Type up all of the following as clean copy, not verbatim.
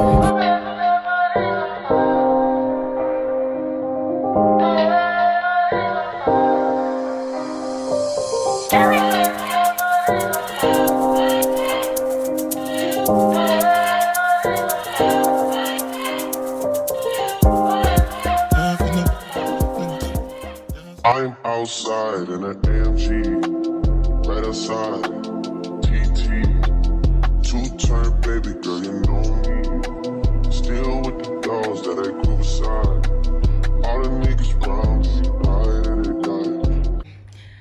I'm outside in an AMG, right outside, TT, two-turn baby girl, you know me, still with the dogs that I grew beside, all the niggas round me,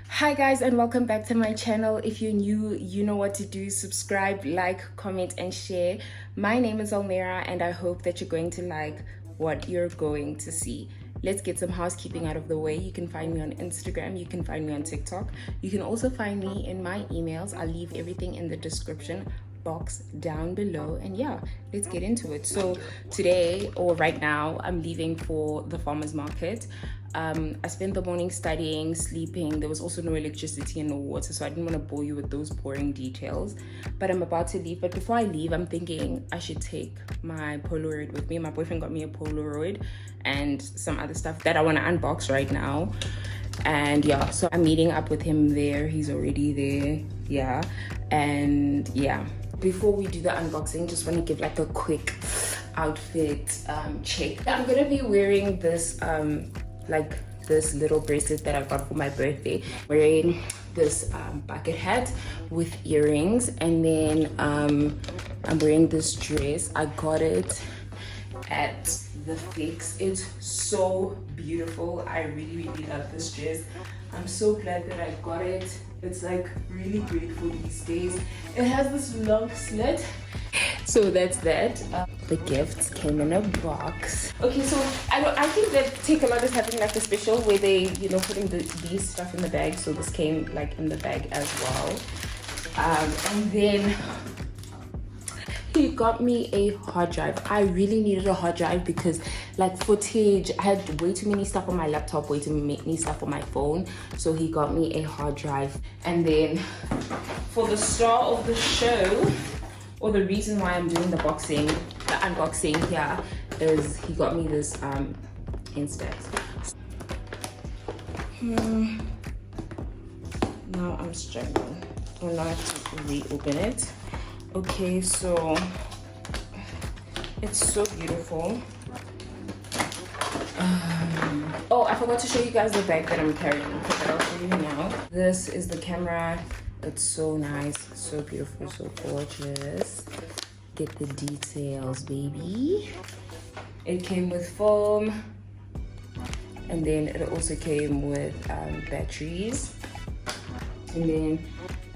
Hi guys, and welcome back to my channel. If you're new, you know what to do. Subscribe, like, comment, and share. My name is Almira, and I hope that you're going to like what you're going to see. Let's get some housekeeping out of the way. You can find me on Instagram, you can find me on TikTok, you can also find me in my emails. I'll leave everything in the description box down below, and yeah, let's get into it. So today, or right now, I'm leaving for the farmers market. I spent the morning studying, sleeping. There was also no electricity and no water, so I didn't want to bore you with those boring details, but I'm about to leave. But before I leave, I'm thinking I should take my Polaroid with me. My boyfriend got me a Polaroid and some other stuff that I want to unbox right now. And yeah, so I'm meeting up with him there. He's already there. Yeah. And yeah, before we do the unboxing, just want to give like a quick outfit check. I'm gonna be wearing this like this little bracelet that I got for my birthday, wearing this bucket hat with earrings, and then I'm wearing this dress. I got it at the Fix. It's so beautiful. I really love this dress. I'm so glad that I got it. It's like really great for these days. It has this long slit, so that's that. The gifts came in a box. Okay, so I think that Take A Lot is having like a special where they, you know, putting these stuff in the bag. So this came like in the bag as well. And then he got me a hard drive. I really needed a hard drive because like footage, I had way too many stuff on my laptop, way too many stuff on my phone. So he got me a hard drive. And then for the star of the show, or the reason why I'm doing the unboxing here, is he got me this Instax. Now I'm struggling. I'm gonna have to reopen it. Okay, so it's so beautiful. Oh, I forgot to show you guys the bag that I'm carrying, but I'll show you now. This is the camera. It's so nice, so beautiful, so gorgeous. Get the details, baby. It came with foam, and then it also came with batteries, and then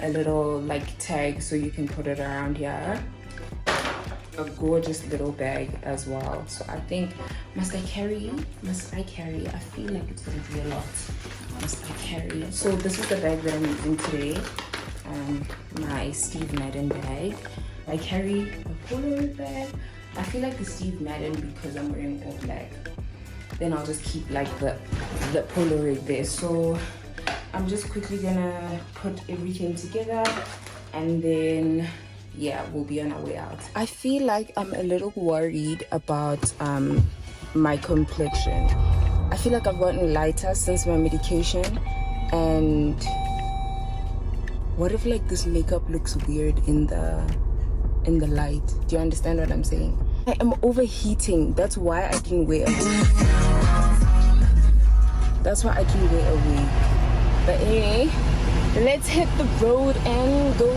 a little like tag so you can put it around here. A gorgeous little bag as well. So I think, must I carry? I feel like it's gonna be a lot. Must I carry? So this is the bag that I'm using today. My Steve Madden bag. I carry a Polaroid bag. I feel like the Steve Madden because I'm wearing all black. Then I'll just keep like the Polaroid there. So I'm just quickly gonna put everything together, and then yeah, we'll be on our way out. I feel like I'm a little worried about my complexion. I feel like I've gotten lighter since my medication, and what if like this makeup looks weird in the light? Do you understand what I'm saying? I am overheating. That's why I didn't wear a wig. But anyway, let's hit the road and go.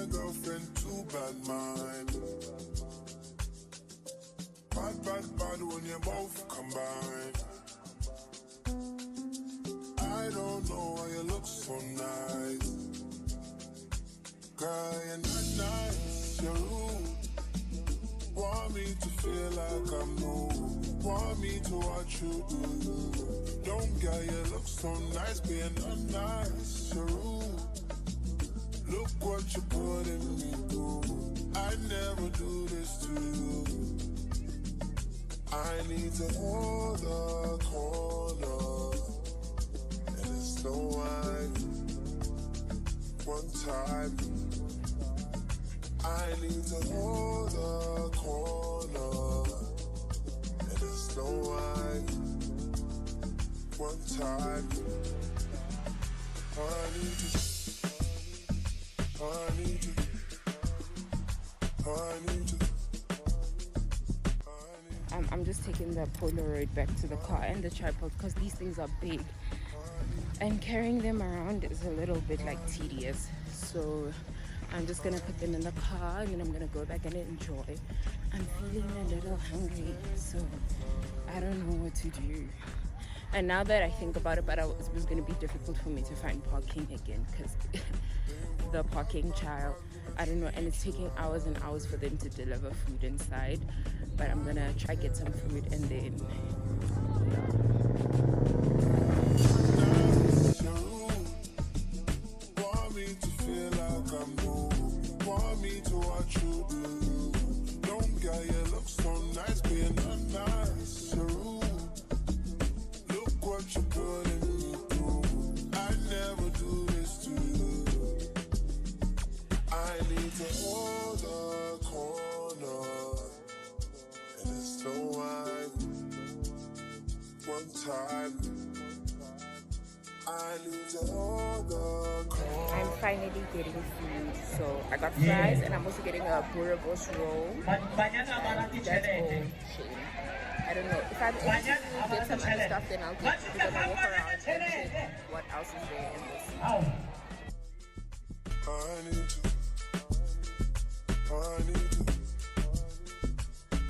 my girlfriend, too bad mind. Bad when you both combine. I don't know why you look so nice. Girl, you're not nice, you're rude. Want me to feel like I'm new. Want me to watch you do. Don't get you look so nice, being unnice, you're rude. Look what you putting me through. I never do this to you. I need to hold the corner, and it's no wine. One time, I need to hold the corner, and it's no wine. One time, I need to, I need to, I need to. I'm just taking the Polaroid back to the car and the tripod because these things are big and carrying them around is a little bit like tedious. So I'm just gonna put them in the car and then I'm gonna go back and enjoy. I'm feeling a little hungry, so I don't know what to do. And now that I think about it, it was gonna be difficult for me to find parking again because the parking child, I don't know, and it's taking hours and hours for them to deliver food inside. But I'm gonna try get some food and then Want me to feel like I'm new. Want me to watch you do. Don't get you look so nice, being unnice, you're rude. Look what you're putting me through. I never do this to you. I need to hold the corner, and it's no wine. One time, I need to hold the corner. I'm finally getting food. So I got fries and I'm also getting a burrabos roll. And that's all shame. I don't know. If I'm able to get some other stuff, then we're gonna walk around and check what else is there in this. I need to, I need to,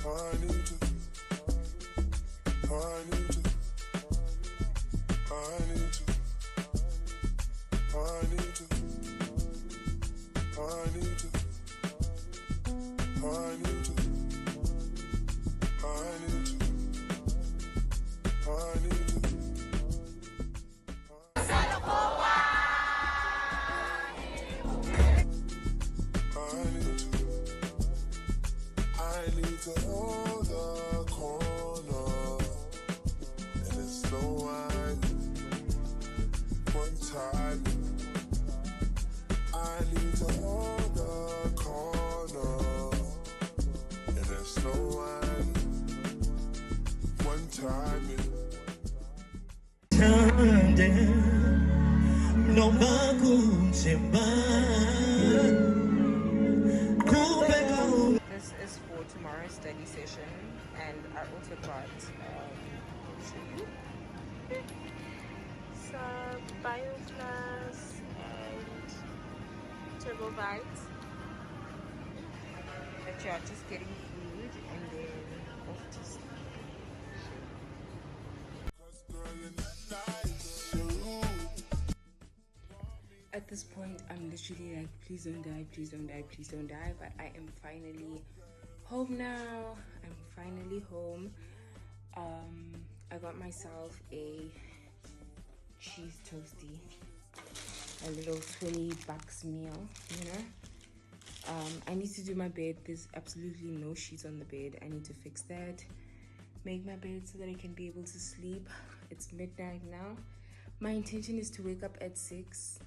I need to, I need to, I need to, I need to, I need to, I need to, I need to, I need to. I need to hold the corner, and it's no wine. One time, I need to hold the corner, and it's no wine. One time, This is for tomorrow's study session, and I also got some bioclass and turbo bites. But yeah, just getting food and then off to sleep. At this point, I'm literally like, please don't die, please don't die, please don't die. But I am finally home now. I'm finally home. I got myself a cheese toasty, a little $20 meal, you know. I need to do my bed. There's absolutely no sheets on the bed. I need to fix that, make my bed so that I can be able to sleep. It's midnight now. My intention is to wake up at 6.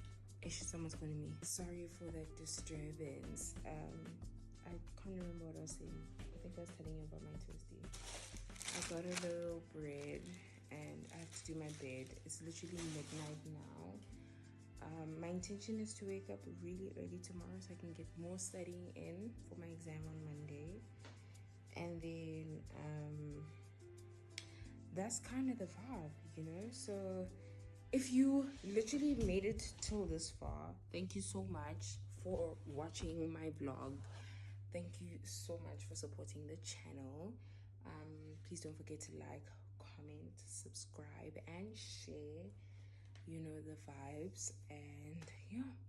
Someone's calling me. Sorry for that disturbance. I can't remember what I was saying. I think I was telling you about my toasty. I got a little bread and I have to do my bed. It's literally midnight now. My intention is to wake up really early tomorrow so I can get more studying in for my exam on Monday. And then that's kind of the vibe, you know. So if you literally made it till this far, thank you so much for watching my vlog. Thank you so much for supporting the channel. Please don't forget to like, comment, subscribe, and share. You know the vibes. And yeah.